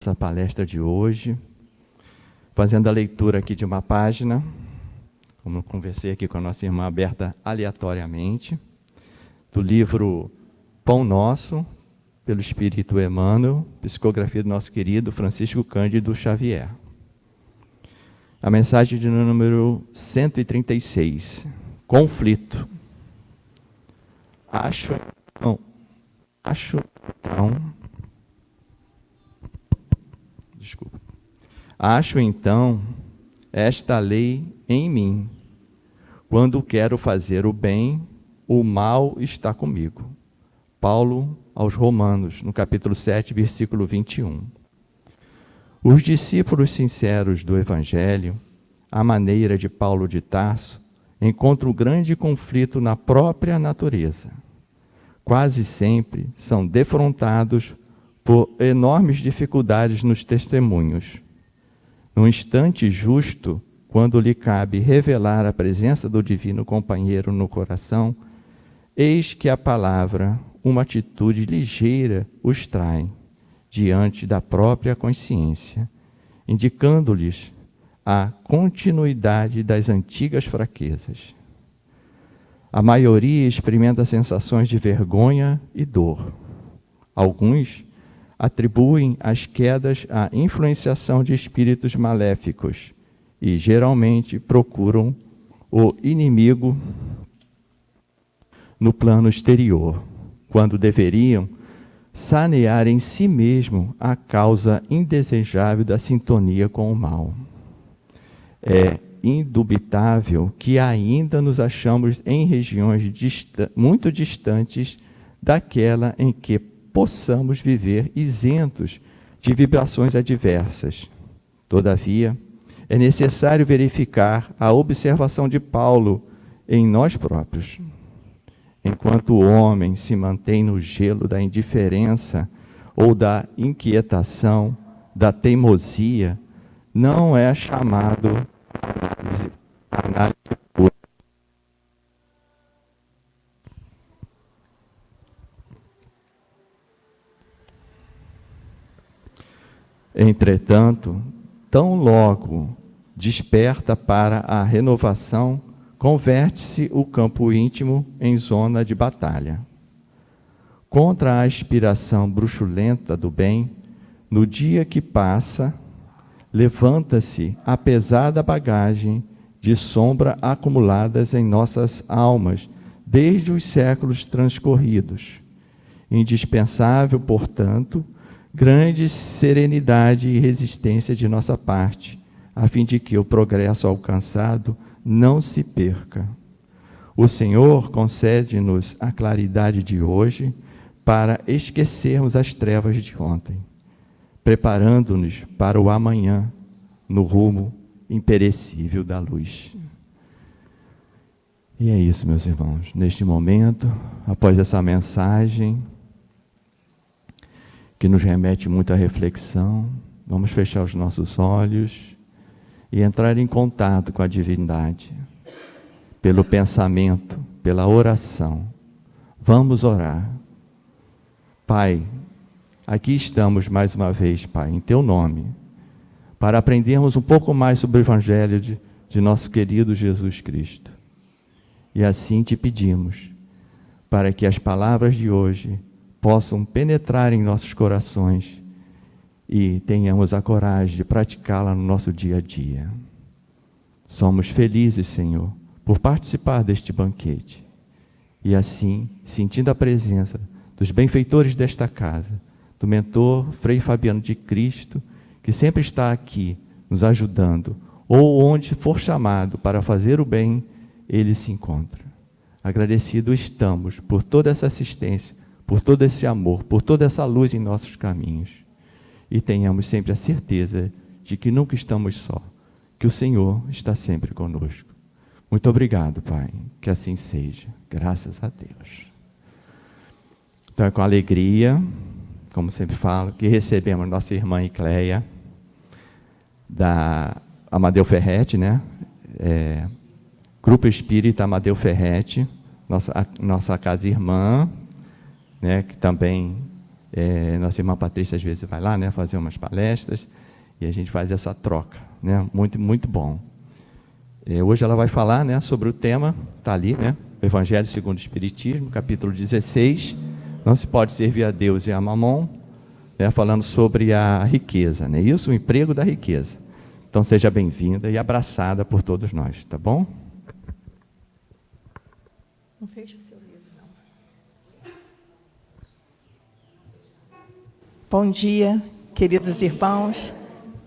nossa palestra de hoje, fazendo a leitura aqui de uma página, como eu conversei aqui com a nossa irmã Berta aleatoriamente, do livro Pão Nosso, pelo Espírito Emmanuel, psicografia do nosso querido Francisco Cândido Xavier. A mensagem de número 136, conflito. Acho então esta lei em mim. Quando quero fazer o bem, o mal está comigo. Paulo aos Romanos, no capítulo 7, versículo 21. Os discípulos sinceros do Evangelho, à maneira de Paulo de Tarso, encontram um grande conflito na própria natureza. Quase sempre são defrontados por enormes dificuldades nos testemunhos. No instante justo, quando lhe cabe revelar a presença do divino companheiro no coração, eis que a palavra, uma atitude ligeira, os trai diante da própria consciência, indicando-lhes a continuidade das antigas fraquezas. A maioria experimenta sensações de vergonha e dor. Alguns atribuem as quedas à influenciação de espíritos maléficos e, geralmente, procuram o inimigo no plano exterior, quando deveriam sanear em si mesmo a causa indesejável da sintonia com o mal. É indubitável que ainda nos achamos em regiões muito distantes daquela em que possamos viver isentos de vibrações adversas. Todavia, é necessário verificar a observação de Paulo em nós próprios. Enquanto o homem se mantém no gelo da indiferença ou da inquietação, da teimosia, não é chamado a análise pura. Entretanto, tão logo desperta para a renovação, converte-se o campo íntimo em zona de batalha. Contra a aspiração bruxulenta do bem, no dia que passa, levanta-se a pesada bagagem de sombra acumuladas em nossas almas desde os séculos transcorridos. Indispensável, portanto, grande serenidade e resistência de nossa parte, a fim de que o progresso alcançado não se perca. O Senhor concede-nos a claridade de hoje para esquecermos as trevas de ontem, preparando-nos para o amanhã no rumo imperecível da luz. E é isso, meus irmãos. Neste momento, após essa mensagem, que nos remete muito à reflexão, vamos fechar os nossos olhos e entrar em contato com a divindade, pelo pensamento, pela oração. Vamos orar. Pai, aqui estamos mais uma vez, Pai, em Teu nome, para aprendermos um pouco mais sobre o Evangelho de nosso querido Jesus Cristo. E assim te pedimos, para que as palavras de hoje possam penetrar em nossos corações e tenhamos a coragem de praticá-la no nosso dia a dia. Somos felizes, Senhor, por participar deste banquete e assim, sentindo a presença dos benfeitores desta casa, do mentor Frei Fabiano de Cristo, que sempre está aqui nos ajudando, ou onde for chamado para fazer o bem, ele se encontra. Agradecido estamos por toda essa assistência, por todo esse amor, por toda essa luz em nossos caminhos. E tenhamos sempre a certeza de que nunca estamos só, que o Senhor está sempre conosco. Muito obrigado, Pai, que assim seja, graças a Deus. Então é com alegria, como sempre falo, que recebemos nossa irmã Icleia, da Amadeu Ferretti, né? Grupo Espírita Amadeu Ferretti, nossa casa irmã, né? Que também Nossa irmã Patrícia às vezes vai lá, né, fazer umas palestras, e a gente faz essa troca, né, muito, muito bom. Hoje ela vai falar, né, sobre o tema, está ali, né, o Evangelho segundo o Espiritismo, capítulo 16, não se pode servir a Deus e a Mamon, né, falando sobre a riqueza, né, isso, o emprego da riqueza. Então seja bem-vinda e abraçada por todos nós, tá bom? Não feche o seu livro, não. Bom dia, queridos irmãos.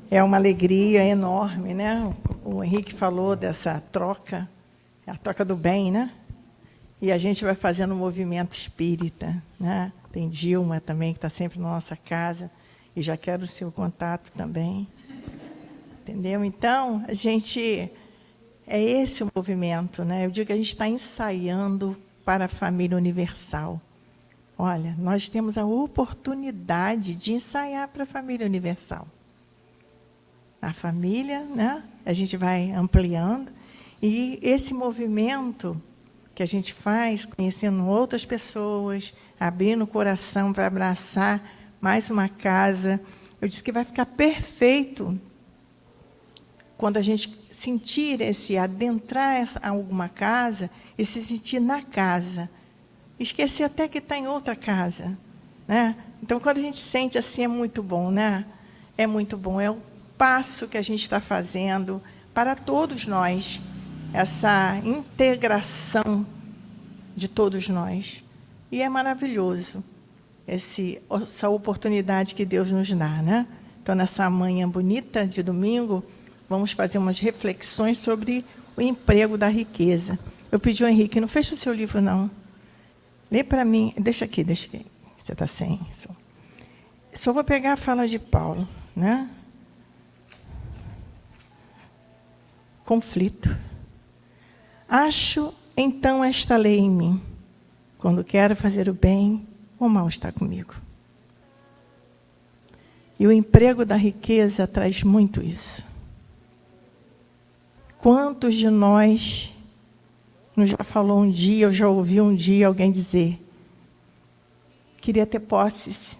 É uma alegria enorme, né? O Henrique falou dessa troca, a troca do bem, né? E a gente vai fazendo um movimento espírita, né? Tem Dilma também, que está sempre na nossa casa, e já quero o seu contato também. Entendeu? Então, a gente... É esse o movimento, né? Eu digo que a gente está ensaiando para a família universal. Olha, nós temos a oportunidade de ensaiar para a família universal. A família, né? A gente vai ampliando. E esse movimento que a gente faz, conhecendo outras pessoas, abrindo o coração para abraçar mais uma casa, eu disse que vai ficar perfeito quando a gente sentir adentrar a alguma casa e se sentir na casa. Esquecer até que está em outra casa, né? Então, quando a gente sente assim, é muito bom, né? É muito bom. É o passo que a gente está fazendo para todos nós, essa integração de todos nós. E é maravilhoso essa oportunidade que Deus nos dá, né? Então, nessa manhã bonita de domingo, vamos fazer umas reflexões sobre o emprego da riqueza. Eu pedi ao Henrique, não fecha o seu livro, não. Lê para mim. Deixa aqui. Você está sem. Só vou pegar a fala de Paulo, né? Conflito. Acho, então, esta lei em mim. Quando quero fazer o bem, o mal está comigo. E o emprego da riqueza traz muito isso. Quantos de nós já falou um dia, eu já ouvi um dia alguém dizer, queria ter posses,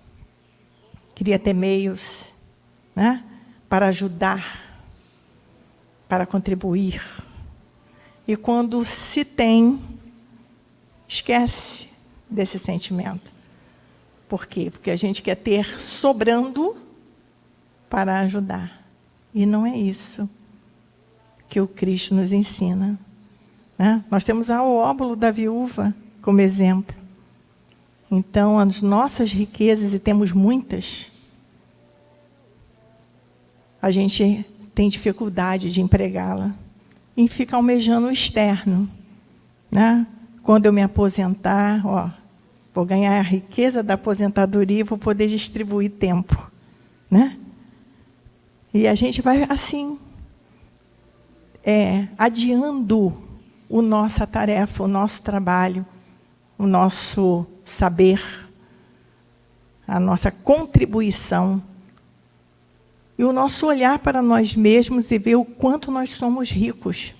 queria ter meios, né, para ajudar, para contribuir. E quando se tem, esquece desse sentimento. Por quê? Porque a gente quer ter sobrando para ajudar. E não é isso que o Cristo nos ensina, né? Nós temos o óbolo da viúva como exemplo. Então, as nossas riquezas, e temos muitas, a gente tem dificuldade de empregá-la e fica almejando o externo, né? Quando eu me aposentar, vou ganhar a riqueza da aposentadoria e vou poder distribuir tempo, né? E a gente vai assim, adiando a nossa tarefa, o nosso trabalho, o nosso saber, a nossa contribuição e o nosso olhar para nós mesmos e ver o quanto nós somos ricos.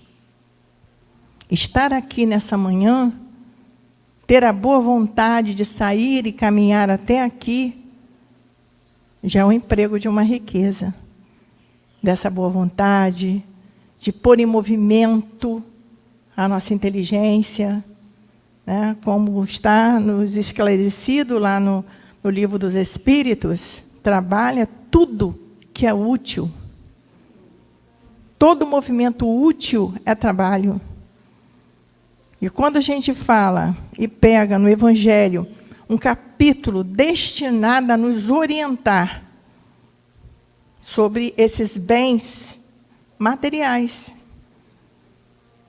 Estar aqui nessa manhã, ter a boa vontade de sair e caminhar até aqui, já é o emprego de uma riqueza. Dessa boa vontade, de pôr em movimento a nossa inteligência, né? Como está nos esclarecido lá no Livro dos Espíritos, trabalha tudo que é útil. Todo movimento útil é trabalho. E quando a gente fala e pega no Evangelho um capítulo destinado a nos orientar sobre esses bens materiais.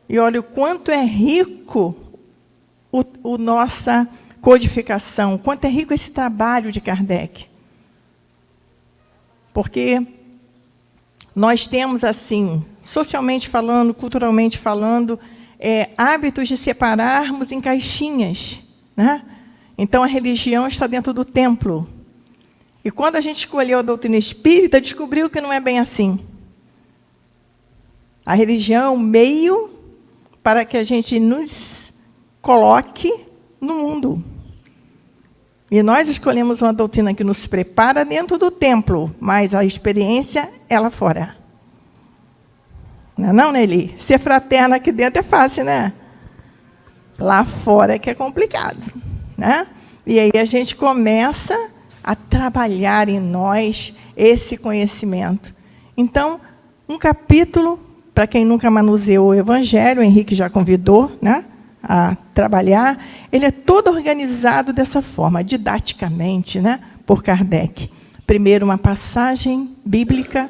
E olha o quanto é rico a nossa codificação, quanto é rico esse trabalho de Kardec. Porque nós temos, assim, socialmente falando, culturalmente falando, hábitos de separarmos em caixinhas, né? Então, a religião está dentro do templo. E quando a gente escolheu a doutrina espírita, descobriu que não é bem assim. A religião é um meio para que a gente nos coloque no mundo. E nós escolhemos uma doutrina que nos prepara dentro do templo, mas a experiência é lá fora. Não é não, Nelly? Ser fraterna aqui dentro é fácil, né? Lá fora é que é complicado, né? E aí a gente começa a trabalhar em nós esse conhecimento. Então, um capítulo, para quem nunca manuseou o Evangelho, o Henrique já convidou, né, a trabalhar, ele é todo organizado dessa forma, didaticamente, né, por Kardec. Primeiro, uma passagem bíblica,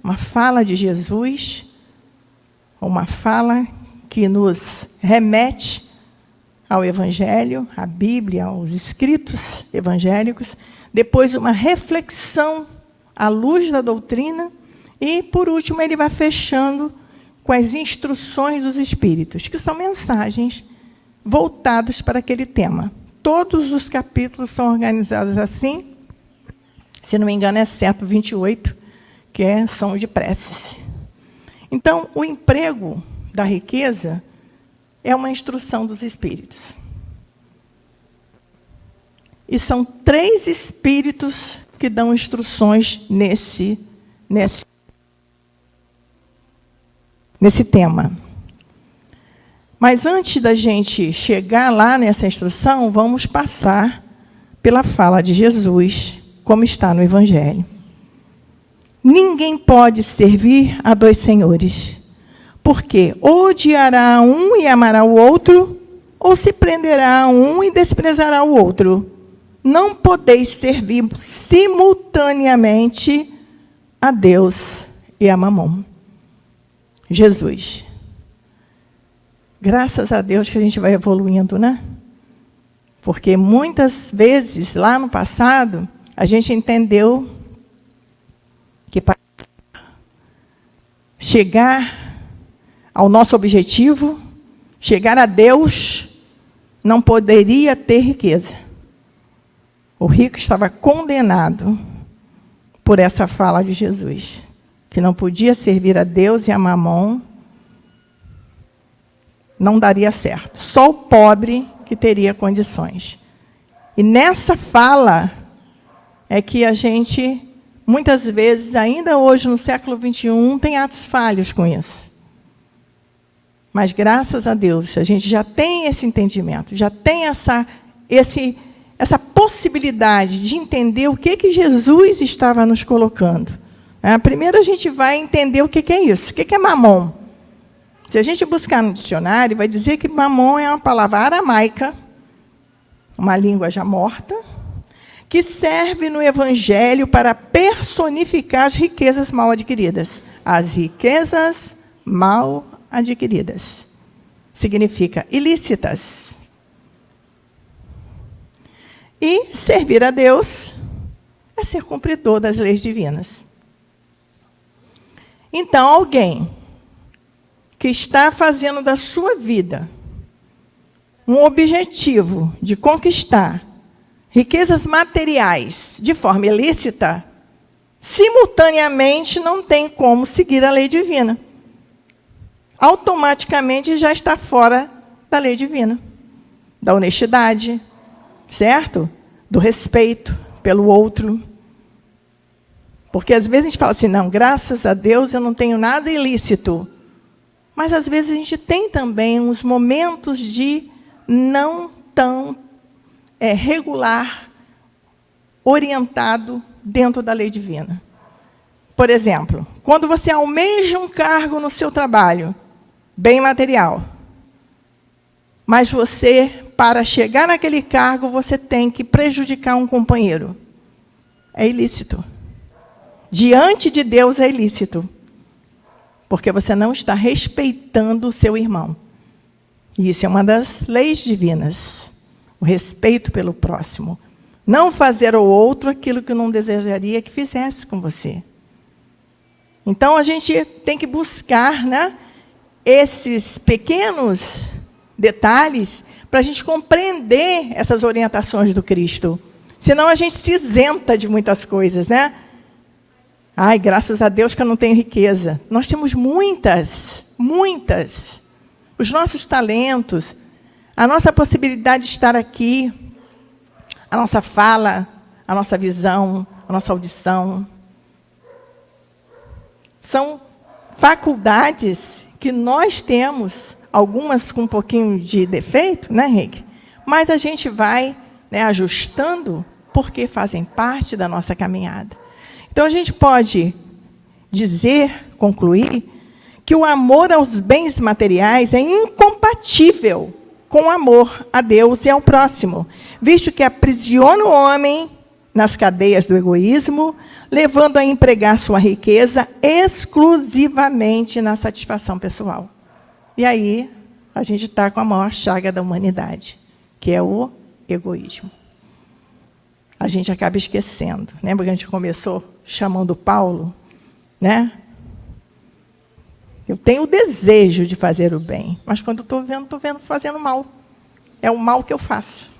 uma fala de Jesus, uma fala que nos remete ao Evangelho, à Bíblia, aos escritos evangélicos. Depois, uma reflexão à luz da doutrina. E, por último, ele vai fechando com as instruções dos Espíritos, que são mensagens voltadas para aquele tema. Todos os capítulos são organizados assim, se não me engano, exceto 28, que são de preces. Então, o emprego da riqueza é uma instrução dos Espíritos. E são 3 Espíritos que dão instruções nesse tema. Mas antes da gente chegar lá nessa instrução, vamos passar pela fala de Jesus, como está no Evangelho. Ninguém pode servir a 2 senhores, porque ou odiará um e amará o outro, ou se prenderá a um e desprezará o outro. Não podeis servir simultaneamente a Deus e a Mamon. Jesus. Graças a Deus que a gente vai evoluindo, né? Porque muitas vezes, lá no passado, a gente entendeu que para chegar ao nosso objetivo, chegar a Deus, não poderia ter riqueza. O rico estava condenado por essa fala de Jesus, que não podia servir a Deus e a Mamon, não daria certo. Só o pobre que teria condições. E nessa fala é que a gente, muitas vezes, ainda hoje no século XXI, tem atos falhos com isso. Mas, graças a Deus, a gente já tem esse entendimento, já tem essa possibilidade de entender o que Jesus estava nos colocando. Primeiro, a gente vai entender o que é isso. O que é Mamon? Se a gente buscar no dicionário, vai dizer que Mamon é uma palavra aramaica, uma língua já morta, que serve no Evangelho para personificar as riquezas mal adquiridas. As riquezas mal adquiridas. Significa ilícitas. E servir a Deus é ser cumpridor das leis divinas. Então, alguém que está fazendo da sua vida um objetivo de conquistar riquezas materiais de forma ilícita, simultaneamente não tem como seguir a lei divina. Automaticamente já está fora da lei divina, da honestidade, certo? Do respeito pelo outro. Porque às vezes a gente fala assim, não, graças a Deus eu não tenho nada ilícito. Mas às vezes a gente tem também uns momentos de não tão regular, orientado dentro da lei divina. Por exemplo, quando você almeja um cargo no seu trabalho, bem material, mas você, para chegar naquele cargo, você tem que prejudicar um companheiro. É ilícito. Diante de Deus é ilícito. Porque você não está respeitando o seu irmão. E isso é uma das leis divinas. O respeito pelo próximo. Não fazer ao outro aquilo que não desejaria que fizesse com você. Então, a gente tem que buscar, né, esses pequenos detalhes para a gente compreender essas orientações do Cristo. Senão, a gente se isenta de muitas coisas, né? Ai, graças a Deus que eu não tenho riqueza. Nós temos muitas, muitas. Os nossos talentos, a nossa possibilidade de estar aqui, a nossa fala, a nossa visão, a nossa audição. São faculdades que nós temos, algumas com um pouquinho de defeito, né, Henrique? Mas a gente vai, né, ajustando, porque fazem parte da nossa caminhada. Então, a gente pode dizer, concluir, que o amor aos bens materiais é incompatível com o amor a Deus e ao próximo, visto que aprisiona o homem nas cadeias do egoísmo, levando a empregar sua riqueza exclusivamente na satisfação pessoal. E aí, a gente está com a maior chaga da humanidade, que é o egoísmo. A gente acaba esquecendo. Lembra que a gente começou chamando Paulo, né? Eu tenho o desejo de fazer o bem, mas quando estou vendo fazendo mal. É o mal que eu faço,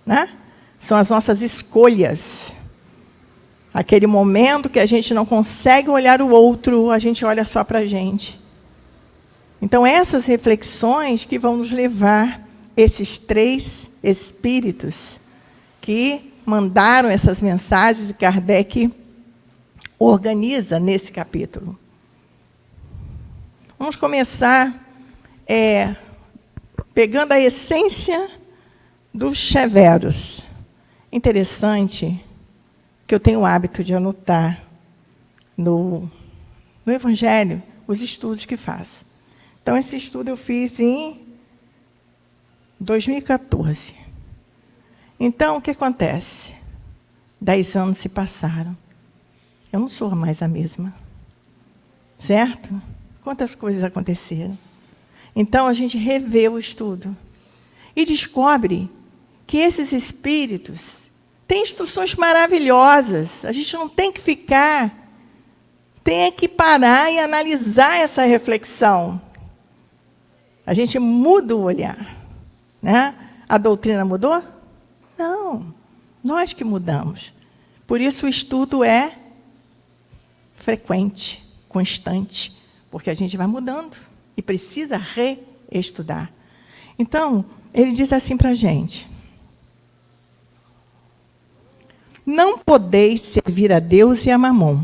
né? São as nossas escolhas. Aquele momento que a gente não consegue olhar o outro, a gente olha só para a gente. Então, essas reflexões que vão nos levar, esses 3 espíritos que mandaram essas mensagens, e Kardec organiza nesse capítulo. Vamos começar pegando a essência dos Cheveros. Interessante que eu tenho o hábito de anotar no Evangelho os estudos que faço. Então, esse estudo eu fiz em 2014. Então, o que acontece? 10 anos se passaram. Eu não sou mais a mesma. Certo? Quantas coisas aconteceram. Então, a gente revê o estudo e descobre que esses espíritos têm instruções maravilhosas. A gente não tem que ficar, tem que parar e analisar essa reflexão. A gente muda o olhar, né? A doutrina mudou? Não, nós que mudamos. Por isso o estudo é frequente, constante, porque a gente vai mudando e precisa reestudar. Então, ele diz assim para a gente: não podeis servir a Deus e a Mamon.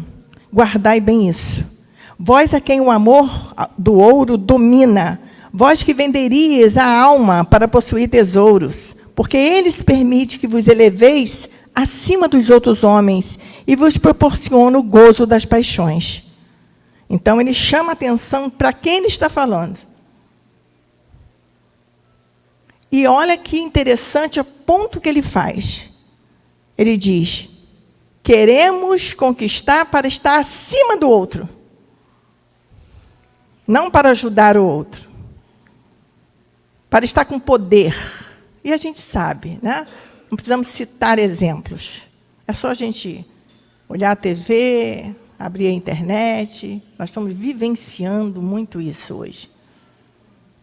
Guardai bem isso. Vós a quem o amor do ouro domina, vós que venderíeis a alma para possuir tesouros, porque eles permitem que vos eleveis acima dos outros homens e vos proporciona o gozo das paixões. Então, ele chama a atenção para quem ele está falando. E olha que interessante o ponto que ele faz. Ele diz: queremos conquistar para estar acima do outro, não para ajudar o outro, para estar com poder. E a gente sabe, né? Não precisamos citar exemplos. É só a gente olhar a TV, abrir a internet. Nós estamos vivenciando muito isso hoje.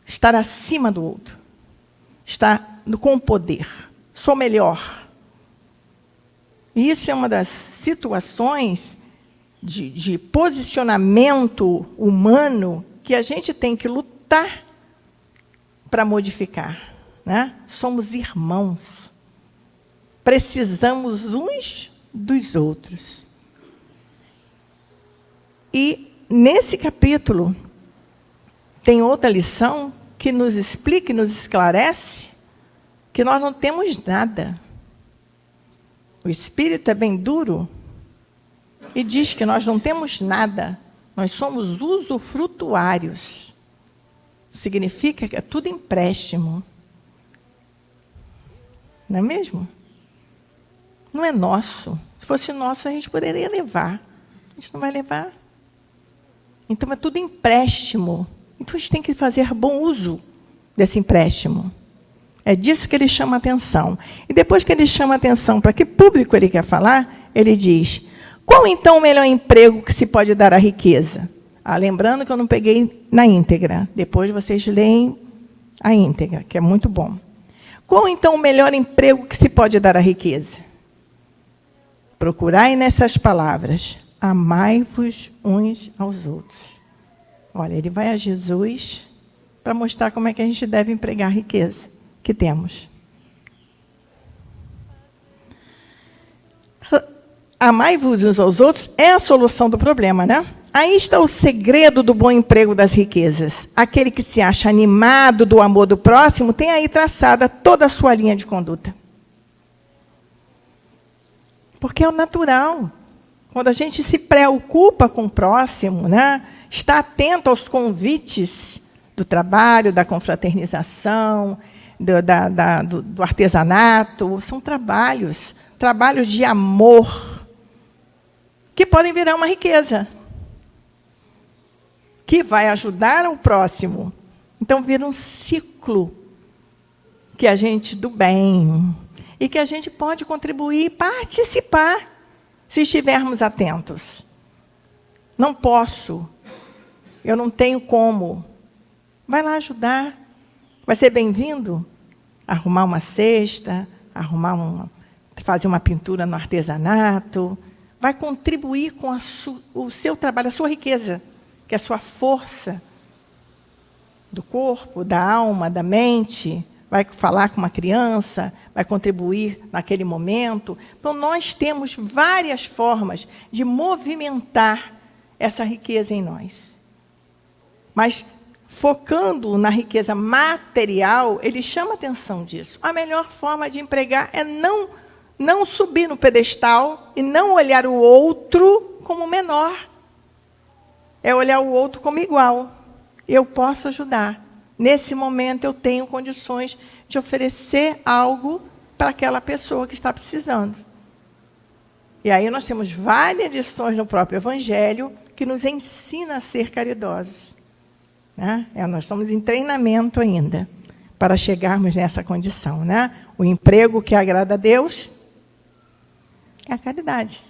Estar acima do outro. Estar com poder. Sou melhor. E isso é uma das situações de posicionamento humano que a gente tem que lutar para modificar. Né? Somos irmãos. Precisamos uns dos outros. E, nesse capítulo, tem outra lição que nos explica e nos esclarece que nós não temos nada. O espírito é bem duro e diz que nós não temos nada. Nós somos usufrutuários. Significa que é tudo empréstimo. Não é mesmo? Não é nosso. Se fosse nosso, a gente poderia levar. A gente não vai levar. Então, é tudo empréstimo. Então, a gente tem que fazer bom uso desse empréstimo. É disso que ele chama a atenção. E depois que ele chama a atenção para que público ele quer falar, ele diz: qual, então, o melhor emprego que se pode dar à riqueza? Lembrando que eu não peguei na íntegra. Depois vocês leem a íntegra, que é muito bom. Qual, então, o melhor emprego que se pode dar à riqueza? Procurai nessas palavras: amai-vos uns aos outros. Olha, ele vai a Jesus para mostrar como é que a gente deve empregar a riqueza que temos. amai-vos uns aos outros é a solução do problema, né? Aí está o segredo do bom emprego das riquezas. Aquele que se acha animado do amor do próximo tem aí traçada toda a sua linha de conduta. Porque é o natural. Quando a gente se preocupa com o próximo, né? Está atento aos convites do trabalho, da confraternização, do artesanato. São trabalhos de amor, que podem virar uma riqueza, que vai ajudar o próximo. Então, vira um ciclo que a gente do bem, e que a gente pode contribuir e participar, se estivermos atentos. Não posso, eu não tenho como. Vai lá ajudar. Vai ser bem-vindo. Arrumar uma cesta, fazer uma pintura no artesanato. Vai contribuir com o seu trabalho, a sua riqueza, que é a sua força do corpo, da alma, da mente. Vai falar com uma criança, vai contribuir naquele momento. Então, nós temos várias formas de movimentar essa riqueza em nós. Mas, focando na riqueza material, ele chama atenção disso. A melhor forma de empregar é não subir no pedestal e não olhar o outro como menor. É olhar o outro como igual. Eu posso ajudar. Nesse momento, eu tenho condições de oferecer algo para aquela pessoa que está precisando. E aí nós temos várias lições no próprio Evangelho que nos ensina a ser caridosos. Né? Nós estamos em treinamento ainda para chegarmos nessa condição. Né? O emprego que agrada a Deus é a caridade.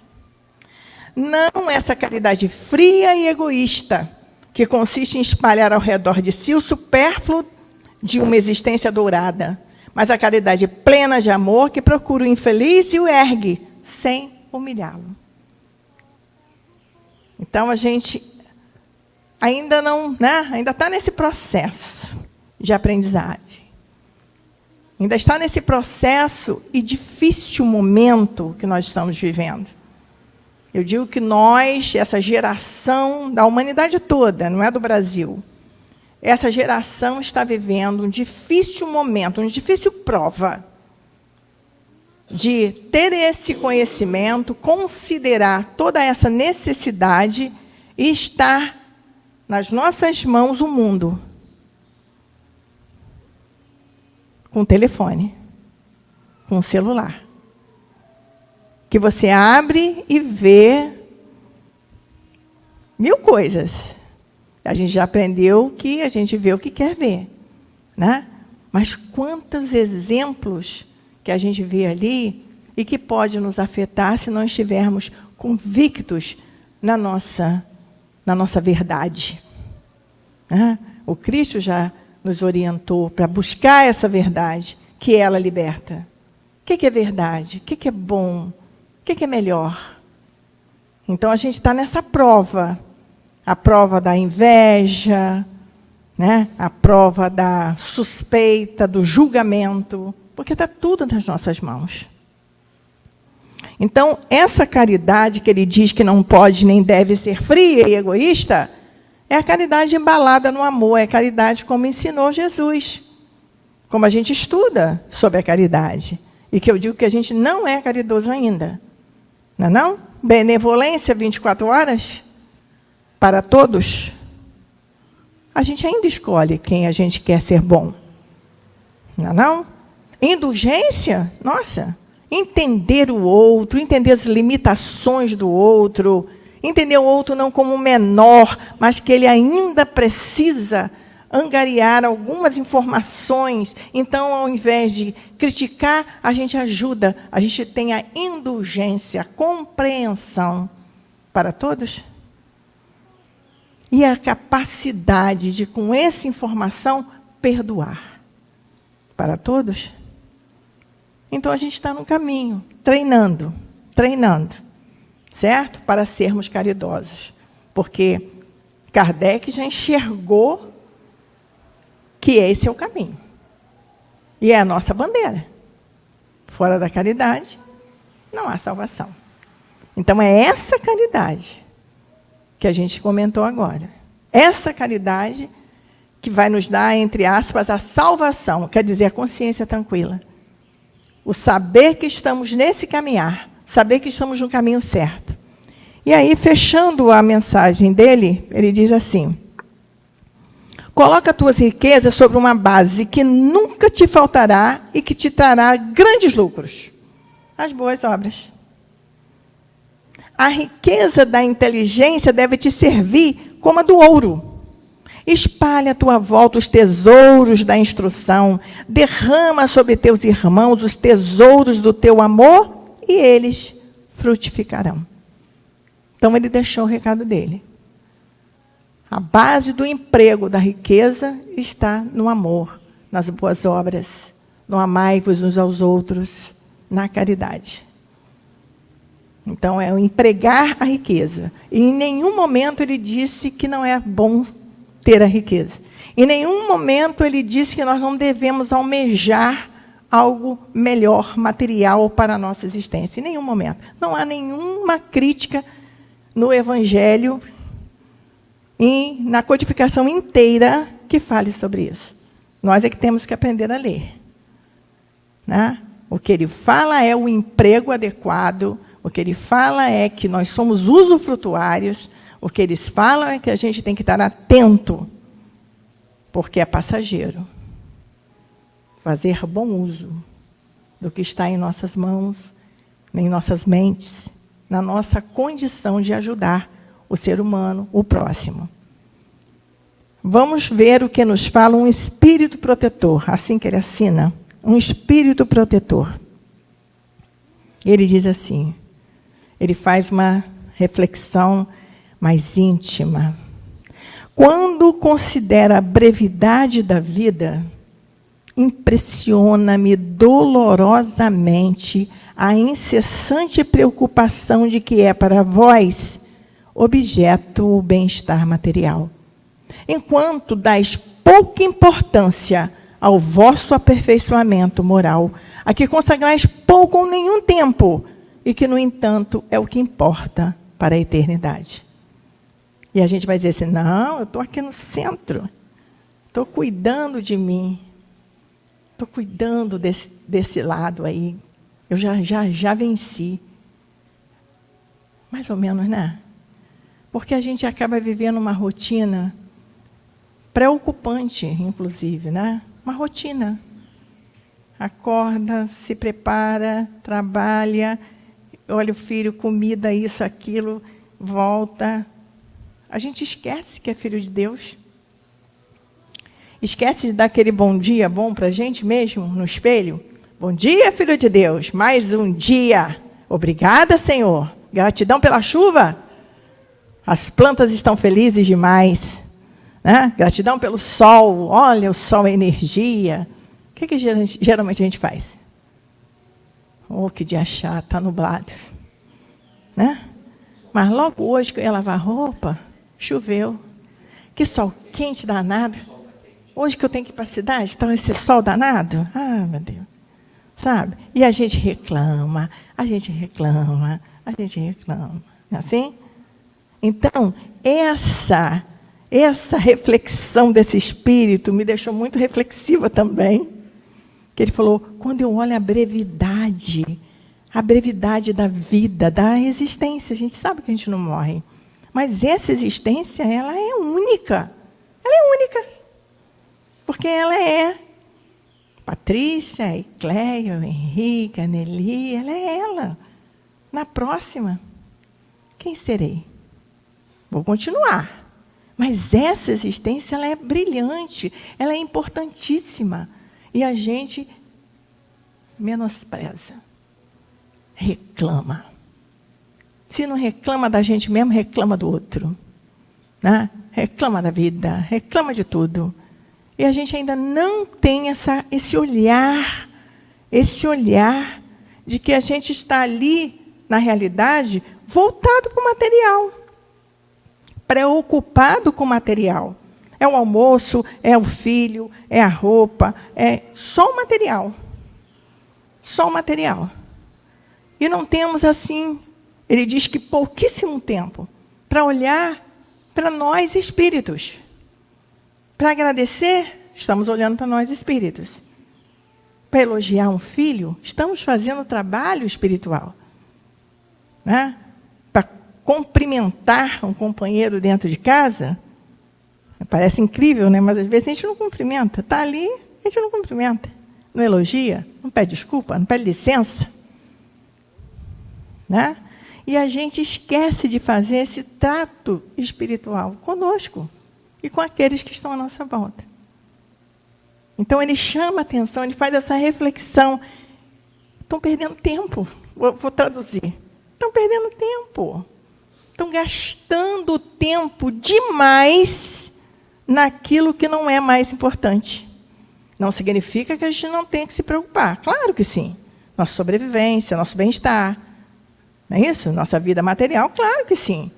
Não essa caridade fria e egoísta, que consiste em espalhar ao redor de si o supérfluo de uma existência dourada, mas a caridade plena de amor que procura o infeliz e o ergue, sem humilhá-lo. Então, a gente ainda não, né? Ainda está nesse processo de aprendizagem. Ainda está nesse processo e difícil momento que nós estamos vivendo. Eu digo que nós, essa geração da humanidade toda, não é do Brasil, essa geração está vivendo um difícil momento, uma difícil prova de ter esse conhecimento, considerar toda essa necessidade e estar nas nossas mãos o mundo. Com telefone, com celular. Que você abre e vê mil coisas. A gente já aprendeu que a gente vê o que quer ver. Né? Mas quantos exemplos que a gente vê ali e que pode nos afetar se não estivermos convictos na nossa verdade. Né? O Cristo já nos orientou para buscar essa verdade, que ela liberta. O que é verdade? O que é bom? O que é melhor? Então, a gente está nessa prova. A prova da inveja, né? A prova da suspeita, do julgamento, porque está tudo nas nossas mãos. Então, essa caridade que ele diz que não pode nem deve ser fria e egoísta, é a caridade embalada no amor, é a caridade como ensinou Jesus. Como a gente estuda sobre a caridade. E que eu digo que a gente não é caridoso ainda. Não é não? Benevolência 24 horas para todos. A gente ainda escolhe quem a gente quer ser bom. Não é não? Indulgência, nossa, entender o outro, entender as limitações do outro, entender o outro não como menor, mas que ele ainda precisa angariar algumas informações. Então, ao invés de criticar, a gente ajuda, a gente tem a indulgência, a compreensão para todos. E a capacidade de, com essa informação, perdoar para todos. Então, a gente está no caminho, treinando, certo? Para sermos caridosos. Porque Kardec já enxergou que esse é o caminho. E é a nossa bandeira. Fora da caridade, não há salvação. Então, é essa caridade que a gente comentou agora. Essa caridade que vai nos dar, entre aspas, a salvação, quer dizer, a consciência tranquila. O saber que estamos nesse caminhar, saber que estamos no caminho certo. E aí, fechando a mensagem dele, ele diz assim: coloca tuas riquezas sobre uma base que nunca te faltará e que te trará grandes lucros. As boas obras. A riqueza da inteligência deve te servir como a do ouro. Espalha à tua volta os tesouros da instrução. Derrama sobre teus irmãos os tesouros do teu amor e eles frutificarão. Então, ele deixou o recado dele. A base do emprego, da riqueza, está no amor, nas boas obras, no amai-vos uns aos outros, na caridade. Então, é o empregar a riqueza. E em nenhum momento ele disse que não é bom ter a riqueza. Em nenhum momento ele disse que nós não devemos almejar algo melhor, material, para a nossa existência. Em nenhum momento. Não há nenhuma crítica no Evangelho e na codificação inteira que fale sobre isso. Nós é que temos que aprender a ler. Né? O que ele fala é o emprego adequado. O que ele fala é que nós somos usufrutuários. O que eles falam é que a gente tem que estar atento, porque é passageiro. Fazer bom uso do que está em nossas mãos, em nossas mentes, na nossa condição de ajudar o ser humano, o próximo. Vamos ver o que nos fala um espírito protetor, assim que ele assina, um espírito protetor. Ele diz assim, ele faz uma reflexão mais íntima. Quando considero a brevidade da vida, impressiona-me dolorosamente a incessante preocupação de que é para vós objeto o bem-estar material. Enquanto dais pouca importância ao vosso aperfeiçoamento moral, a que consagrais pouco ou nenhum tempo, e que, no entanto, é o que importa para a eternidade. E a gente vai dizer assim, não, eu estou aqui no centro, estou cuidando de mim, estou cuidando desse lado aí, eu já venci. Mais ou menos, né? Porque a gente acaba vivendo uma rotina preocupante, inclusive, né? Uma rotina. Acorda, se prepara, trabalha, olha o filho, comida, isso, aquilo, volta. A gente esquece que é filho de Deus. Esquece de dar aquele bom dia bom para a gente mesmo, no espelho. Bom dia, filho de Deus. Mais um dia. Obrigada, Senhor. Gratidão pela chuva. As plantas estão felizes demais. Né? Gratidão pelo sol. Olha, o sol é energia. O que geralmente a gente faz? Oh, que dia chato, está nublado. Né? Mas logo hoje que eu ia lavar roupa, choveu. Que sol quente danado. Hoje que eu tenho que ir para a cidade, está esse sol danado. Ah, meu Deus. Sabe? E a gente reclama, a gente reclama, a gente reclama. Não é assim? Então, essa reflexão desse espírito me deixou muito reflexiva também. Que ele falou, quando eu olho a brevidade da vida, da existência, a gente sabe que a gente não morre. Mas essa existência, ela é única. Ela é única. Porque ela é Patrícia, a Ecleia, o Henrique, a Nelly, ela é ela. Na próxima, quem serei? Vou continuar. Mas essa existência, ela é brilhante, ela é importantíssima. E a gente menospreza, reclama. Se não reclama da gente mesmo, reclama do outro. Né? Reclama da vida, reclama de tudo. E a gente ainda não tem esse olhar de que a gente está ali, na realidade, voltado para o material. Preocupado com o material. É o almoço, é o filho, é a roupa, é só o material. Só o material. E não temos, assim, Ele diz que pouquíssimo tempo para olhar para nós espíritos. Para agradecer, estamos olhando para nós espíritos. Para elogiar um filho, estamos fazendo trabalho espiritual. Né? Para cumprimentar um companheiro dentro de casa, parece incrível, né? Mas às vezes a gente não cumprimenta. Está ali, a gente não cumprimenta. Não elogia, não pede desculpa, não pede licença. Né? E a gente esquece de fazer esse trato espiritual conosco e com aqueles que estão à nossa volta. Então, ele chama a atenção, ele faz essa reflexão. Estão perdendo tempo. Vou traduzir. Estão perdendo tempo. Estão gastando tempo demais naquilo que não é mais importante. Não significa que a gente não tenha que se preocupar. Claro que sim. Nossa sobrevivência, nosso bem-estar. Não é isso? Nossa vida material, claro que sim.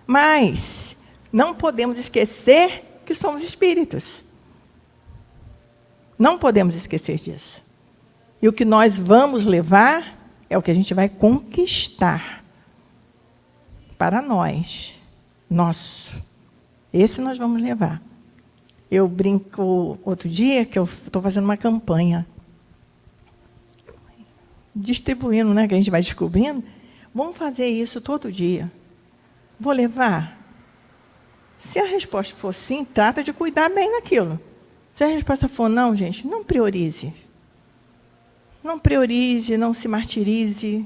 Mas não podemos esquecer que somos espíritos. Não podemos esquecer disso. E o que nós vamos levar é o que a gente vai conquistar para nós. Nosso. Esse nós vamos levar. Eu brinco outro dia que eu estou fazendo uma campanha. Distribuindo, né? Que a gente vai descobrindo. Vamos fazer isso todo dia. Vou levar? Se a resposta for sim, trata de cuidar bem daquilo. Se a resposta for não, gente, não priorize. Não priorize, não se martirize.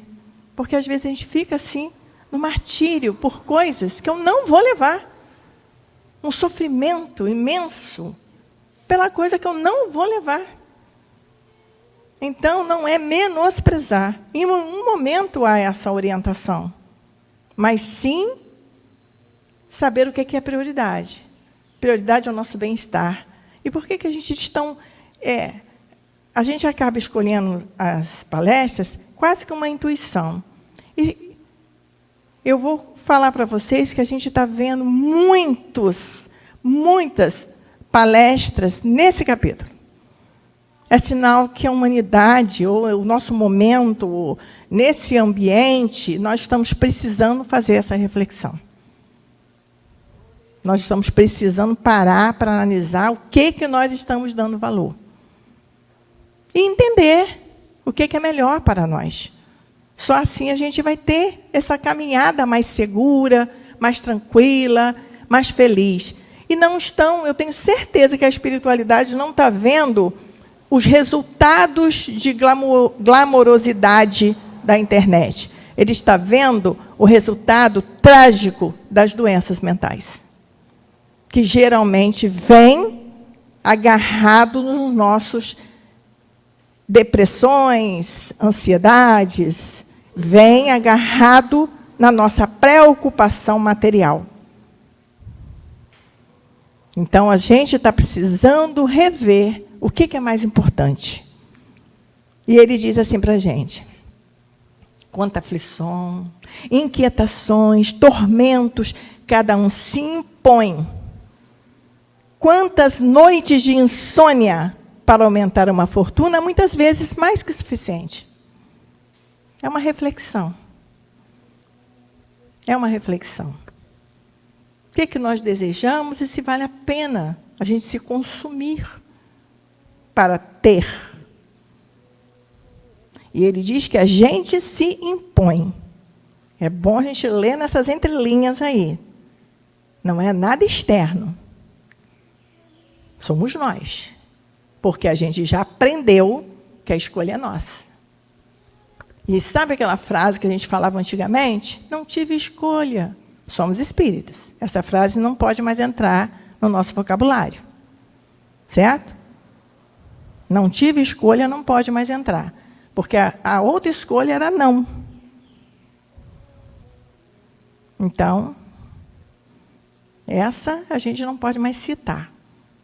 Porque às vezes a gente fica assim, no martírio, por coisas que eu não vou levar. Um sofrimento imenso pela coisa que eu não vou levar. Então, não é menosprezar. Em um momento há essa orientação. Mas, sim, saber o que é prioridade. Prioridade é o nosso bem-estar. E por que a gente a gente acaba escolhendo as palestras quase que uma intuição. E eu vou falar para vocês que a gente está vendo muitas palestras nesse capítulo. É sinal que a humanidade, ou o nosso momento, nesse ambiente, nós estamos precisando fazer essa reflexão. Nós estamos precisando parar para analisar o que nós estamos dando valor. E entender o que é melhor para nós. Só assim a gente vai ter essa caminhada mais segura, mais tranquila, mais feliz. E não estão, eu tenho certeza que a espiritualidade não está vendo os resultados de glamourosidade da internet. Ele está vendo o resultado trágico das doenças mentais, que geralmente vem agarrado nos nossos depressões, ansiedades, vem agarrado na nossa preocupação material. Então, a gente está precisando rever o que é mais importante. E ele diz assim para a gente: quanta aflição, inquietações, tormentos, cada um se impõe. Quantas noites de insônia para aumentar uma fortuna, muitas vezes mais que suficiente. É uma reflexão. É uma reflexão. O que nós desejamos e se vale a pena a gente se consumir para ter. E ele diz que a gente se impõe. É bom a gente ler nessas entrelinhas aí. Não é nada externo. Somos nós. Porque a gente já aprendeu que a escolha é nossa. E sabe aquela frase que a gente falava antigamente? Não tive escolha. Somos espíritas. Essa frase não pode mais entrar no nosso vocabulário. Certo? Não tive escolha, não pode mais entrar. Porque a outra escolha era não. Então, essa a gente não pode mais citar.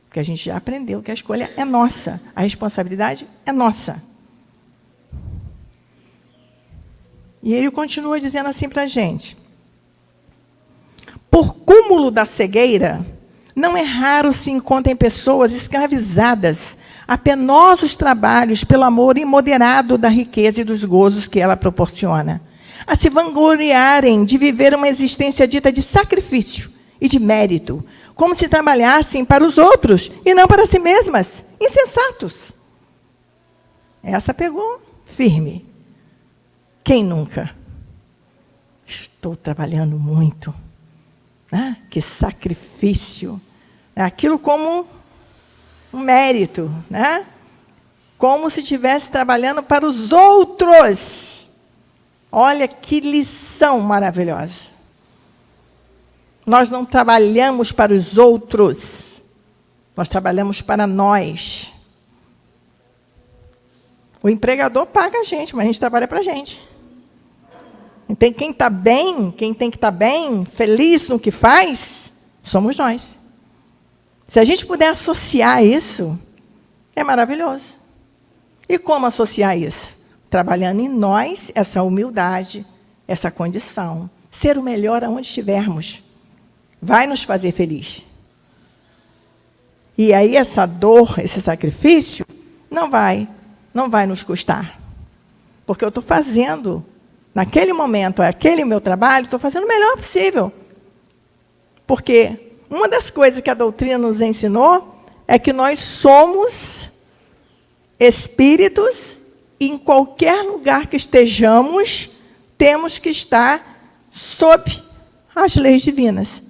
Porque a gente já aprendeu que a escolha é nossa. A responsabilidade é nossa. E ele continua dizendo assim para a gente: por cúmulo da cegueira, não é raro se encontrem pessoas escravizadas a penosos trabalhos pelo amor imoderado da riqueza e dos gozos que ela proporciona. a se vangloriarem de viver uma existência dita de sacrifício e de mérito, como se trabalhassem para os outros e não para si mesmas. Insensatos. Essa pegou firme. Quem nunca? Estou trabalhando muito. Ah, que sacrifício. Aquilo como um mérito, né? Como se estivesse trabalhando para os outros. Olha que lição maravilhosa. Nós não trabalhamos para os outros. Nós trabalhamos para nós. O empregador paga a gente, mas a gente trabalha para a gente. Então, quem está bem, quem tem que estar bem, feliz no que faz, somos nós. Se a gente puder associar isso, é maravilhoso. E como associar isso? Trabalhando em nós essa humildade, essa condição. Ser o melhor aonde estivermos. Vai nos fazer feliz. E aí essa dor, esse sacrifício, não vai nos custar. Porque eu estou fazendo, naquele momento, aquele meu trabalho, estou fazendo o melhor possível. Porque uma das coisas que a doutrina nos ensinou é que nós somos espíritos e em qualquer lugar que estejamos, temos que estar sob as leis divinas.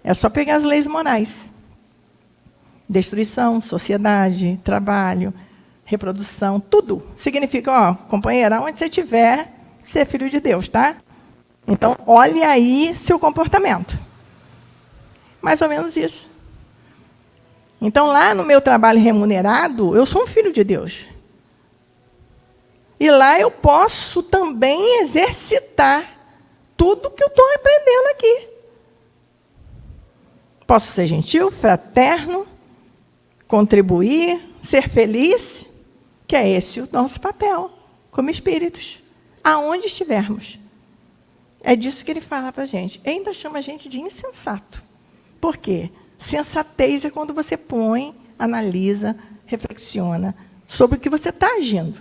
É só pegar as leis morais. Destruição, sociedade, trabalho, reprodução, tudo. Significa, ó, companheira, onde você estiver, você é filho de Deus, tá? Então, olhe aí seu comportamento. Mais ou menos isso. Então, lá no meu trabalho remunerado, eu sou um filho de Deus. E lá eu posso também exercitar tudo que eu estou aprendendo aqui. Posso ser gentil, fraterno, contribuir, ser feliz, que é esse o nosso papel, como espíritos, aonde estivermos. É disso que ele fala para a gente. Ele ainda chama a gente de insensato. Por quê? Sensatez é quando você põe, analisa, reflexiona sobre o que você está agindo.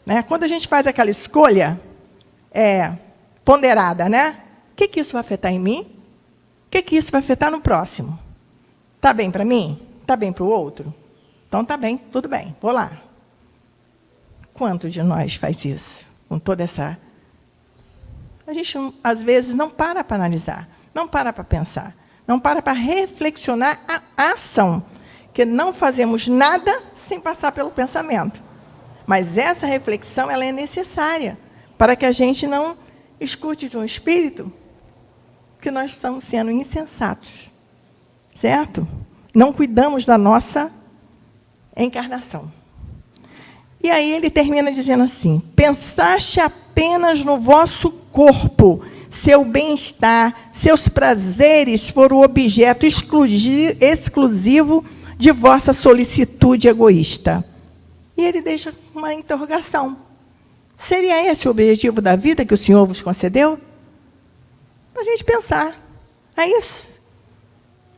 Né? Quando a gente faz aquela escolha ponderada, né? O que isso vai afetar em mim? O que isso vai afetar no próximo? Está bem para mim? Está bem para o outro? Então está bem, tudo bem, vou lá. Quantos de nós faz isso? Com toda essa... A gente, às vezes, não para analisar, não para pensar, não para reflexionar a ação, que não fazemos nada sem passar pelo pensamento. Mas essa reflexão ela é necessária para que a gente não escute de um espírito que nós estamos sendo insensatos. Certo? Não cuidamos da nossa encarnação. E aí ele termina dizendo assim: pensaste apenas no vosso corpo, seu bem-estar, seus prazeres foram o objeto exclusivo de vossa solicitude egoísta. E ele deixa uma interrogação. Seria esse o objetivo da vida que o Senhor vos concedeu? Para a gente pensar. É isso.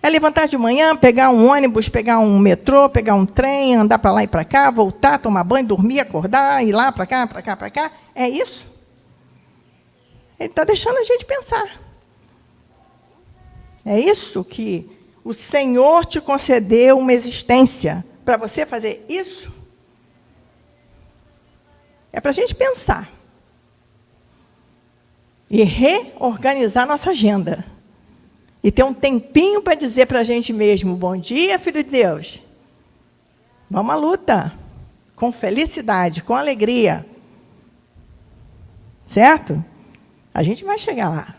É levantar de manhã, pegar um ônibus, pegar um metrô, pegar um trem, andar para lá e para cá, voltar, tomar banho, dormir, acordar, ir lá, para cá, para cá, para cá. É isso? Ele está deixando a gente pensar. É isso que o Senhor te concedeu uma existência para você fazer isso? É para a gente pensar. E reorganizar nossa agenda. E ter um tempinho para dizer para a gente mesmo: bom dia, filho de Deus. Vamos à luta. Com felicidade, com alegria. Certo? A gente vai chegar lá.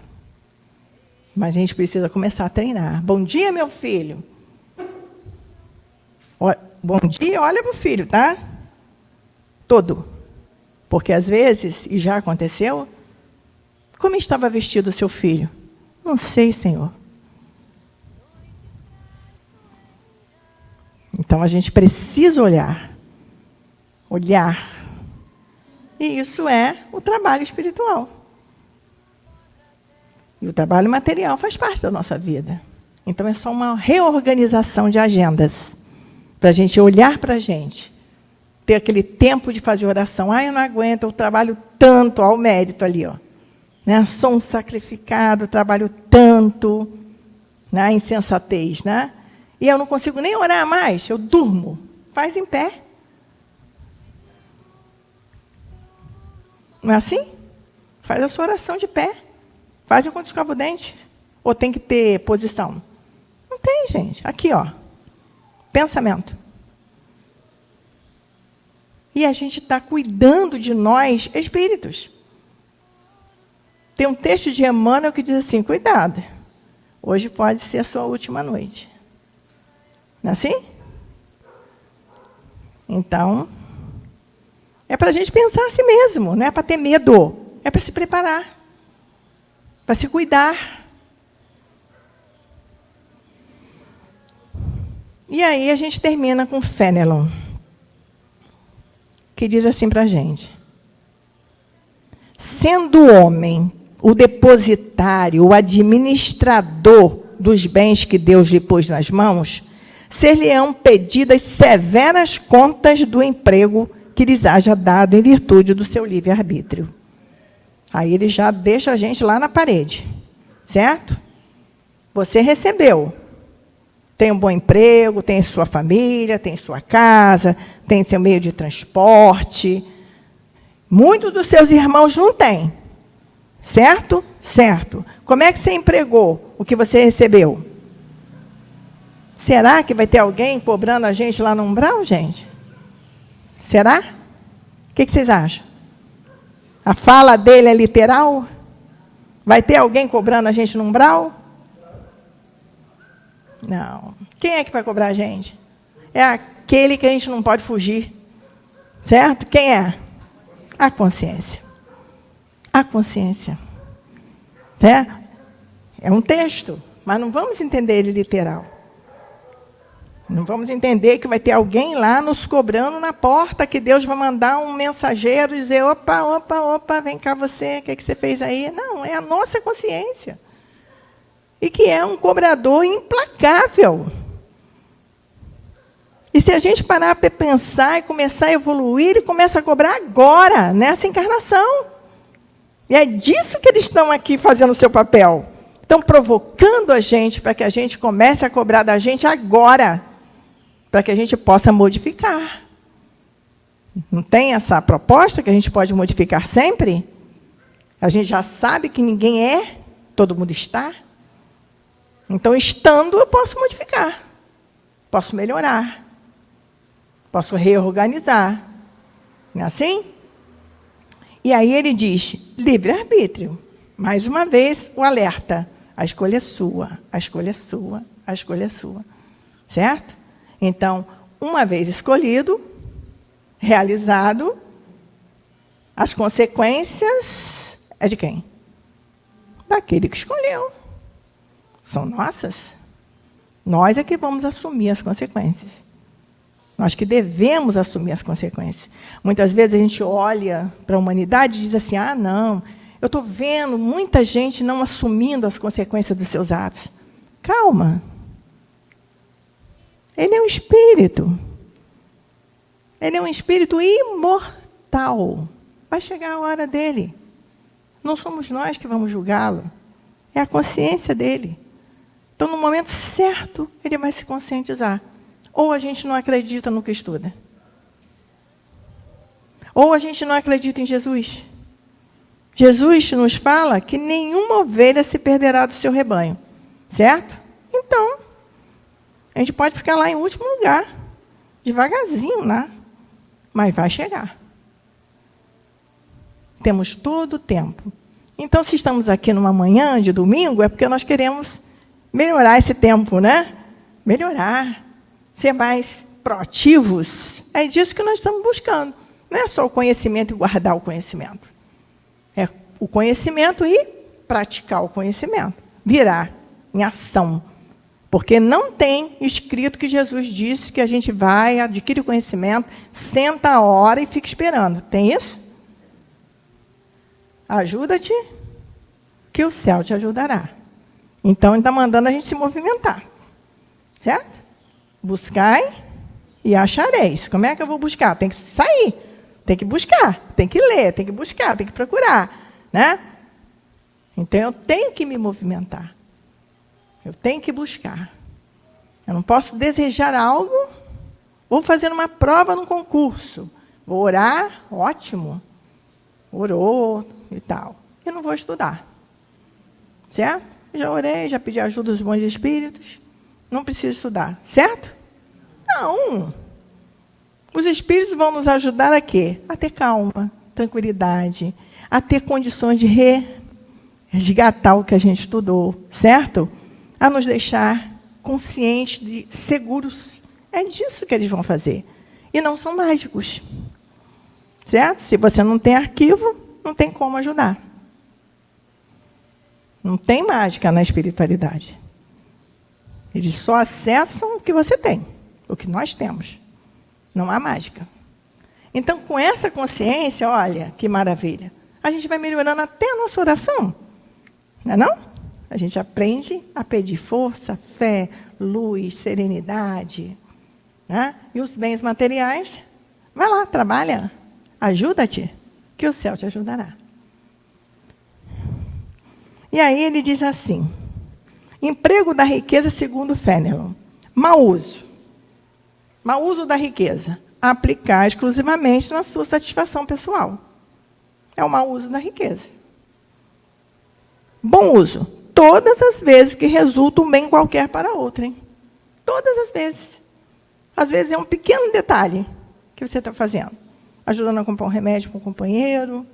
Mas a gente precisa começar a treinar. Bom dia, meu filho. Bom dia, olha para o filho, tá? Todo. Porque às vezes, e já aconteceu, como estava vestido o seu filho? Não sei, Senhor. Então a gente precisa olhar. Olhar. E isso é o trabalho espiritual. E o trabalho material faz parte da nossa vida. Então é só uma reorganização de agendas. Para a gente olhar para a gente. ter aquele tempo de fazer oração. Eu não aguento, eu trabalho tanto, o mérito ali, ó. Né? Sou um sacrificado, trabalho tanto, né? Insensatez, né? E eu não consigo nem orar mais, eu durmo. Faz em pé. Não é assim? Faz a sua oração de pé. Faz enquanto escova o dente. Ou tem que ter posição? Não tem, gente. Aqui, ó. Pensamento. E a gente está cuidando de nós, espíritos. Tem um texto de Emmanuel que diz assim, cuidado, hoje pode ser a sua última noite. Não é assim? Então, é para a gente pensar assim mesmo, não é para ter medo, é para se preparar, para se cuidar. E aí a gente termina com Fenelon, que diz assim para a gente: sendo o homem o depositário, o administrador dos bens que Deus lhe pôs nas mãos, ser-lhe-ão pedidas severas contas do emprego que lhes haja dado em virtude do seu livre-arbítrio. Aí ele já deixa a gente lá na parede, certo? Você recebeu. Tem um bom emprego, tem sua família, tem sua casa, tem seu meio de transporte. Muitos dos seus irmãos não têm. Certo? Certo. Como é que você empregou o que você recebeu? Será que vai ter alguém cobrando a gente lá no umbral, gente? Será? O que vocês acham? A fala dele é literal? Vai ter alguém cobrando a gente no umbral? Não. Quem é que vai cobrar a gente? É aquele que a gente não pode fugir. Certo? Quem é? A consciência. A consciência. É um texto, mas não vamos entender ele literal. Não vamos entender que vai ter alguém lá nos cobrando na porta, que Deus vai mandar um mensageiro e dizer, opa, vem cá você, o que você fez aí? Não, é a nossa consciência. E que é um cobrador implacável. E se a gente parar para pensar e começar a evoluir, ele começa a cobrar agora, nessa encarnação. E é disso que eles estão aqui fazendo o seu papel. Estão provocando a gente para que a gente comece a cobrar da gente agora, para que a gente possa modificar. Não tem essa proposta que a gente pode modificar sempre? A gente já sabe que ninguém é, todo mundo está. Então, estando, eu posso modificar. Posso melhorar. Posso reorganizar. Não é assim? E aí ele diz, livre-arbítrio. Mais uma vez, o alerta. A escolha é sua, a escolha é sua, a escolha é sua. Certo? Então, uma vez escolhido, realizado, as consequências é de quem? Daquele que escolheu. São nossas. Nós é que vamos assumir as consequências. Nós que devemos assumir as consequências. Muitas vezes a gente olha para a humanidade e diz assim, não, eu estou vendo muita gente não assumindo as consequências dos seus atos. Calma. Ele é um espírito. Ele é um espírito imortal. Vai chegar a hora dele. Não somos nós que vamos julgá-lo. É a consciência dele. Então, no momento certo, ele vai se conscientizar. Ou a gente não acredita no que estuda. Ou a gente não acredita em Jesus. Jesus nos fala que nenhuma ovelha se perderá do seu rebanho. Certo? Então, a gente pode ficar lá em último lugar. Devagarzinho lá. Mas vai chegar. Temos todo o tempo. Então, se estamos aqui numa manhã de domingo, é porque nós queremos melhorar esse tempo, né? Melhorar. Ser mais proativos. É disso que nós estamos buscando. Não é só o conhecimento e guardar o conhecimento. É o conhecimento e praticar o conhecimento. Virar em ação. Porque não tem escrito que Jesus disse que a gente vai, adquire o conhecimento, senta a hora e fica esperando. Tem isso? Ajuda-te, que o céu te ajudará. Então, ele está mandando a gente se movimentar. Certo? Buscai e achareis. Como é que eu vou buscar? Tem que sair, tem que buscar, tem que ler, tem que buscar, tem que procurar, né? Então, eu tenho que me movimentar. Eu tenho que buscar. Eu não posso desejar algo, vou fazer uma prova num concurso. Vou orar, ótimo. Orou e tal. E não vou estudar. Certo? Já orei, já pedi ajuda dos bons espíritos. Não preciso estudar. Certo? Não. Os espíritos vão nos ajudar a quê? A ter calma, tranquilidade, a ter condições de resgatar o que a gente estudou. Certo? A nos deixar conscientes de seguros. É disso que eles vão fazer. E não são mágicos. Certo? Se você não tem arquivo, não tem como ajudar. Não tem mágica na espiritualidade. Eles só acessam o que você tem, o que nós temos. Não há mágica. Então, com essa consciência, olha, que maravilha. A gente vai melhorando até a nossa oração. Não é não? A gente aprende a pedir força, fé, luz, serenidade, né? E os bens materiais, vai lá, trabalha, ajuda-te, que o céu te ajudará. E aí ele diz assim, emprego da riqueza segundo Fenelon, mau uso. Mau uso da riqueza, aplicar exclusivamente na sua satisfação pessoal. É o mau uso da riqueza. Bom uso, todas as vezes que resulta um bem qualquer para outrem. Todas as vezes. Às vezes é um pequeno detalhe que você está fazendo. Ajudando a comprar um remédio para um companheiro,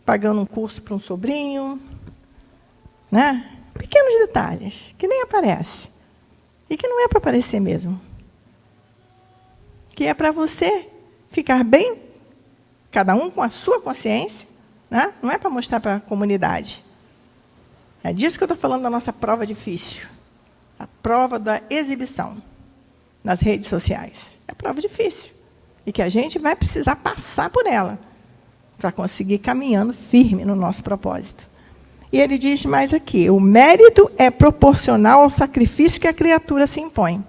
pagando um curso para um sobrinho, né? Pequenos detalhes, que nem aparece. E que não é para aparecer mesmo. Que é para você ficar bem, cada um com a sua consciência, né? Não é para mostrar para a comunidade. É disso que eu estou falando da nossa prova difícil. A prova da exibição nas redes sociais. É prova difícil. E que a gente vai precisar passar por ela para conseguir caminhando firme no nosso propósito. E ele diz mais aqui, o mérito é proporcional ao sacrifício que a criatura se impõe.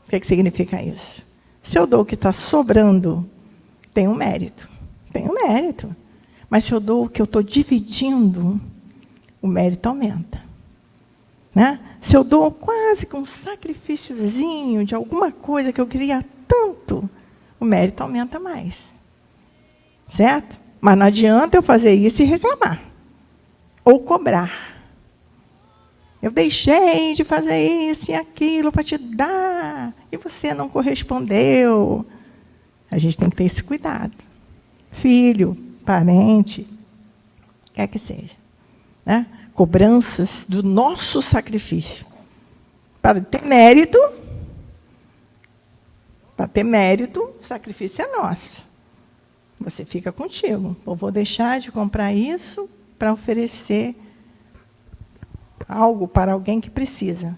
O que significa isso? Se eu dou o que está sobrando, tem um mérito. Tem um mérito. Mas se eu dou o que eu estou dividindo, o mérito aumenta. Né? Se eu dou quase com um sacrifíciozinho de alguma coisa que eu queria tanto, o mérito aumenta mais. Certo? Mas não adianta eu fazer isso e reclamar. Ou cobrar. Eu deixei de fazer isso e aquilo para te dar, e você não correspondeu. A gente tem que ter esse cuidado. Filho, parente, quer que seja. Né? Cobranças do nosso sacrifício. Para ter mérito, o sacrifício é nosso. Você fica contigo. Eu vou deixar de comprar isso para oferecer algo para alguém que precisa.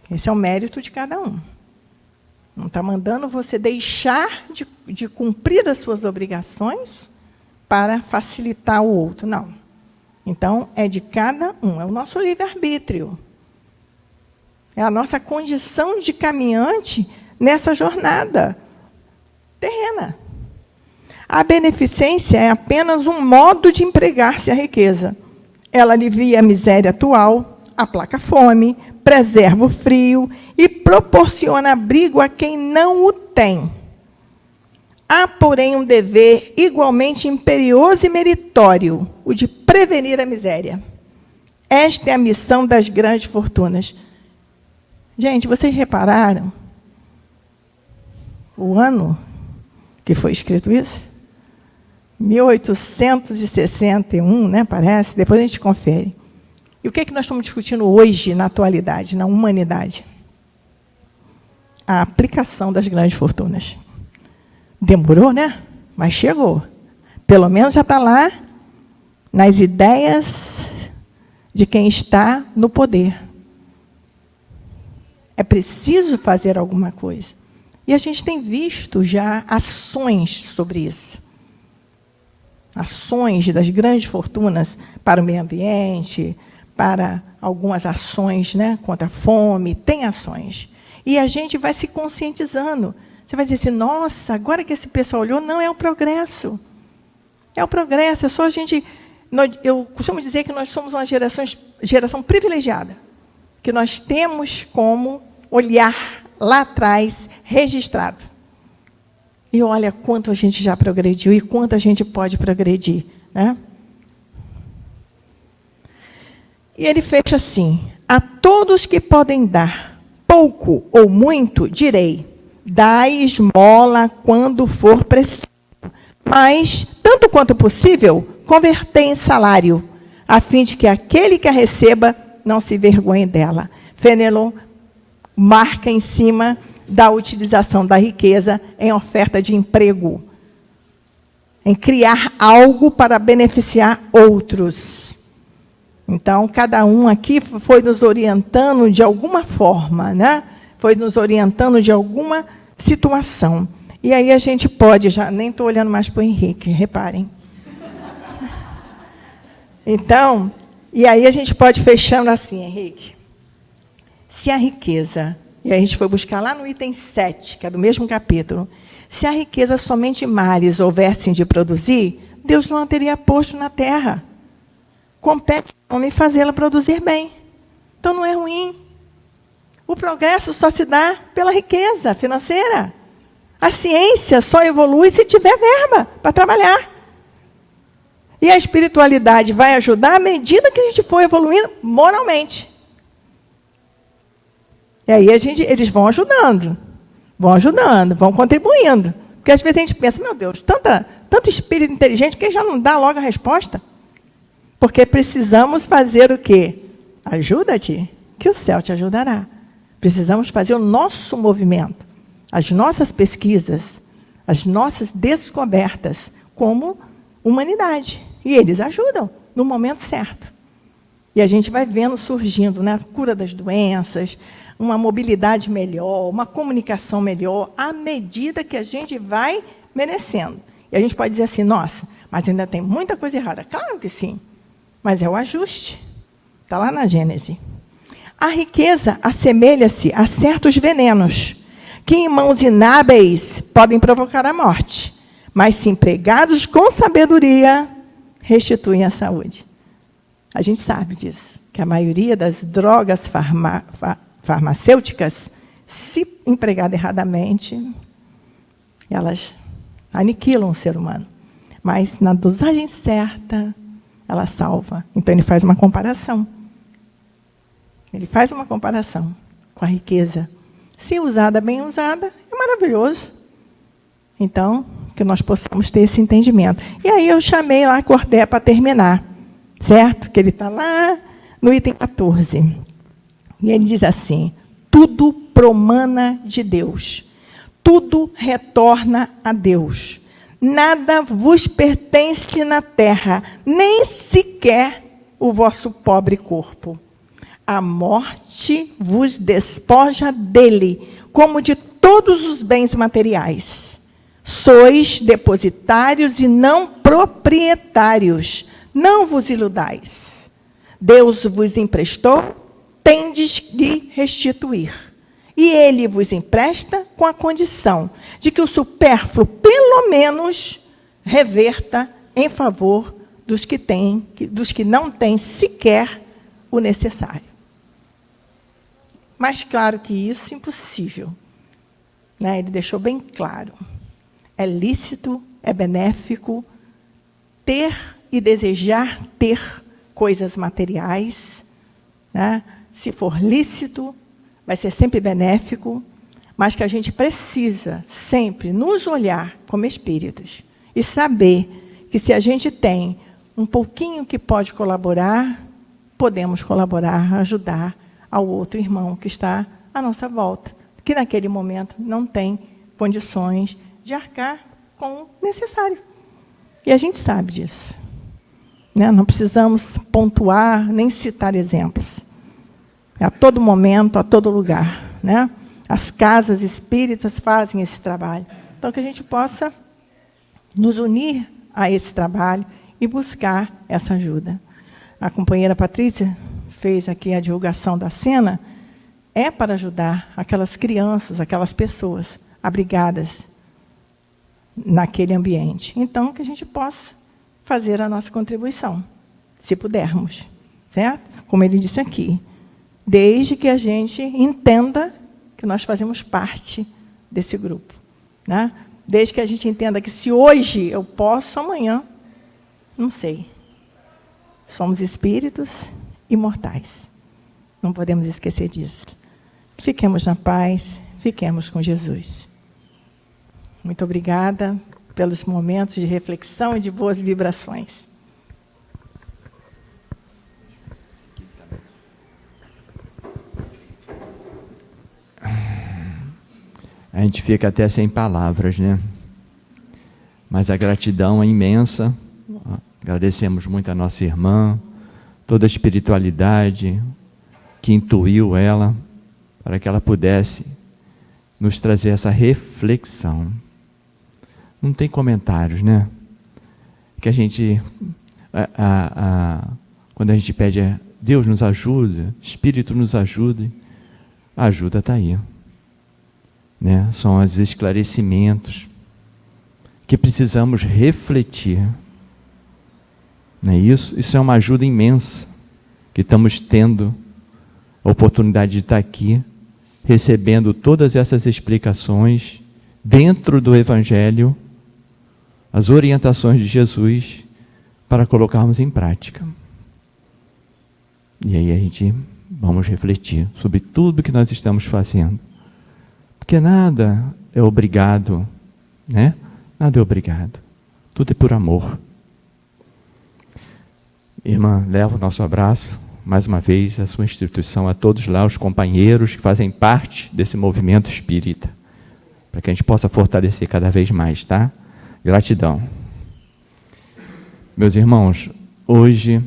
Esse é o mérito de cada um. Não está mandando você deixar de cumprir as suas obrigações para facilitar o outro, não. Então, é de cada um, é o nosso livre-arbítrio. É a nossa condição de caminhante nessa jornada terrena. A beneficência é apenas um modo de empregar-se a riqueza. Ela alivia a miséria atual, aplaca a fome, preserva o frio e proporciona abrigo a quem não o tem. Há, porém, um dever igualmente imperioso e meritório, o de prevenir a miséria. Esta é a missão das grandes fortunas. Gente, vocês repararam o ano que foi escrito isso? 1861, né, parece? Depois a gente confere. E o que é que nós estamos discutindo hoje, na atualidade, na humanidade? A aplicação das grandes fortunas. Demorou, né? Mas chegou. Pelo menos já está lá nas ideias de quem está no poder. É preciso fazer alguma coisa. E a gente tem visto já ações sobre isso. Ações das grandes fortunas para o meio ambiente, para algumas ações, né, contra a fome, tem ações. E a gente vai se conscientizando. Você vai dizer assim, nossa, agora que esse pessoal olhou, não é o progresso. É o progresso, é só a gente... Eu costumo dizer que nós somos uma geração privilegiada, que nós temos como olhar lá atrás, registrado. E olha quanto a gente já progrediu e quanto a gente pode progredir, né? E ele fecha assim, a todos que podem dar, pouco ou muito, direi, dai esmola quando for preciso, mas, tanto quanto possível, convertei em salário, a fim de que aquele que a receba não se envergonhe dela. Fenelon marca em cima da utilização da riqueza em oferta de emprego, em criar algo para beneficiar outros. Então, cada um aqui foi nos orientando de alguma forma, né? Foi nos orientando de alguma situação. E aí a gente pode, já nem estou olhando mais para o Henrique, reparem. Então, e aí a gente pode fechando assim, Henrique. Se a riqueza, e a gente foi buscar lá no item 7, que é do mesmo capítulo, se a riqueza somente males houvessem de produzir, Deus não a teria posto na terra. Compete ao homem fazê-la produzir bem. Então não é ruim. O progresso só se dá pela riqueza financeira. A ciência só evolui se tiver verba para trabalhar. E a espiritualidade vai ajudar à medida que a gente for evoluindo moralmente. E aí eles vão ajudando, vão contribuindo. Porque às vezes a gente pensa, meu Deus, tanto espírito inteligente que já não dá logo a resposta. Porque precisamos fazer o quê? Ajuda-te, que o céu te ajudará. Precisamos fazer o nosso movimento, as nossas pesquisas, as nossas descobertas como humanidade. E eles ajudam no momento certo. E a gente vai vendo surgindo, né, a cura das doenças, uma mobilidade melhor, uma comunicação melhor, à medida que a gente vai merecendo. E a gente pode dizer assim, nossa, mas ainda tem muita coisa errada. Claro que sim, mas é o ajuste. Está lá na Gênesis. A riqueza assemelha-se a certos venenos, que em mãos inábeis podem provocar a morte, mas se empregados com sabedoria, restituem a saúde. A gente sabe disso, que a maioria das drogas farmacêuticas, se empregada erradamente, elas aniquilam o ser humano. Mas, na dosagem certa, ela salva. Então, ele faz uma comparação. Ele faz uma comparação com a riqueza. Se usada, bem usada, é maravilhoso. Então, que nós possamos ter esse entendimento. E aí eu chamei lá Cordé para terminar. Certo? Que ele está lá no item 14. E ele diz assim, tudo promana de Deus. Tudo retorna a Deus. Nada vos pertence na terra, nem sequer o vosso pobre corpo. A morte vos despoja dele, como de todos os bens materiais. Sois depositários e não proprietários. Não vos iludais. Deus vos emprestou, tendes de restituir. E ele vos empresta com a condição de que o supérfluo, pelo menos, reverta em favor dos que não têm sequer o necessário. Mas claro que isso é impossível. Né? Ele deixou bem claro. É lícito, é benéfico ter e desejar ter coisas materiais. Né? Se for lícito, vai ser sempre benéfico, mas que a gente precisa sempre nos olhar como espíritos e saber que se a gente tem um pouquinho que pode colaborar, podemos colaborar, ajudar ao outro irmão que está à nossa volta, que naquele momento não tem condições de arcar com o necessário. E a gente sabe disso. Né? Não precisamos pontuar, nem citar exemplos. A todo momento, a todo lugar. Né? As casas espíritas fazem esse trabalho. Então, que a gente possa nos unir a esse trabalho e buscar essa ajuda. A companheira Patrícia fez aqui a divulgação da cena, é para ajudar aquelas crianças, aquelas pessoas abrigadas naquele ambiente. Então, que a gente possa fazer a nossa contribuição, se pudermos, certo? Como ele disse aqui, desde que a gente entenda que nós fazemos parte desse grupo, né? Desde que a gente entenda que se hoje eu posso, amanhã, não sei. Somos espíritos imortais. Não podemos esquecer disso. Fiquemos na paz, fiquemos com Jesus. Muito obrigada pelos momentos de reflexão e de boas vibrações. A gente fica até sem palavras, né? Mas a gratidão é imensa. Agradecemos muito a nossa irmã, toda a espiritualidade que intuiu ela, para que ela pudesse nos trazer essa reflexão. Não tem comentários, né? Que a gente, quando a gente pede, Deus nos ajuda, Espírito nos ajude, a ajuda está aí. Né? São os esclarecimentos que precisamos refletir. Não é isso? Isso é uma ajuda imensa que estamos tendo a oportunidade de estar aqui, recebendo todas essas explicações dentro do Evangelho, as orientações de Jesus, para colocarmos em prática. E aí a gente vamos refletir sobre tudo que nós estamos fazendo. Porque nada é obrigado, né? Nada é obrigado. Tudo é por amor. Irmã, leva o nosso abraço, mais uma vez, a sua instituição, a todos lá, os companheiros que fazem parte desse movimento espírita, para que a gente possa fortalecer cada vez mais, tá? Gratidão. Meus irmãos, hoje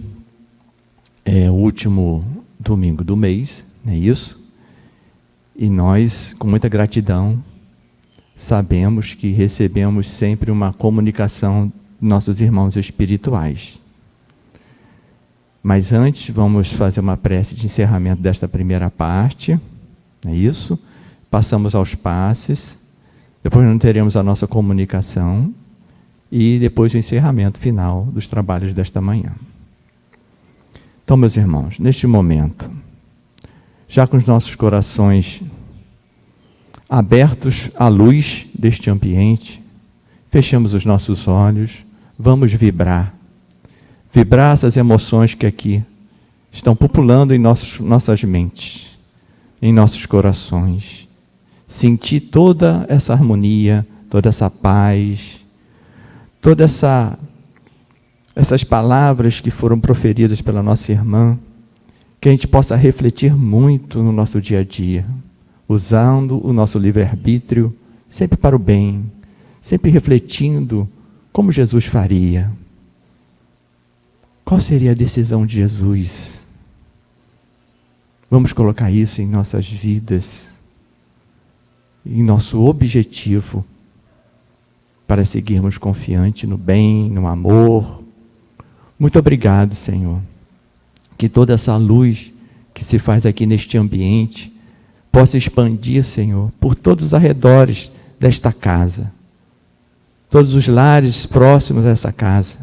é o último domingo do mês, não é isso? E nós, com muita gratidão, sabemos que recebemos sempre uma comunicação de nossos irmãos espirituais. Mas antes, vamos fazer uma prece de encerramento desta primeira parte, não é isso? Passamos aos passes, depois não teremos a nossa comunicação e depois o encerramento final dos trabalhos desta manhã. Então, meus irmãos, neste momento, já com os nossos corações abertos à luz deste ambiente, fechamos os nossos olhos, vamos vibrar essas emoções que aqui estão populando em nossas mentes, em nossos corações. Sentir toda essa harmonia, toda essa paz, todas essas palavras que foram proferidas pela nossa irmã, que a gente possa refletir muito no nosso dia a dia, usando o nosso livre-arbítrio sempre para o bem, sempre refletindo como Jesus faria. Qual seria a decisão de Jesus? Vamos colocar isso em nossas vidas, em nosso objetivo, para seguirmos confiante no bem, no amor. Muito obrigado, Senhor. Que toda essa luz que se faz aqui neste ambiente possa expandir, Senhor, por todos os arredores desta casa. Todos os lares próximos a essa casa.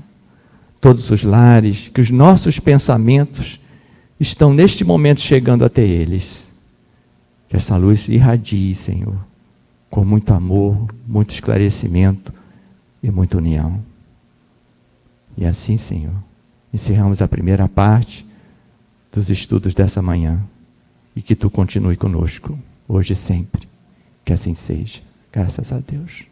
Todos os lares, que os nossos pensamentos estão neste momento chegando até eles. Que essa luz irradie, Senhor, com muito amor, muito esclarecimento e muita união. E assim, Senhor, encerramos a primeira parte dos estudos dessa manhã. E que Tu continue conosco, hoje e sempre. Que assim seja. Graças a Deus.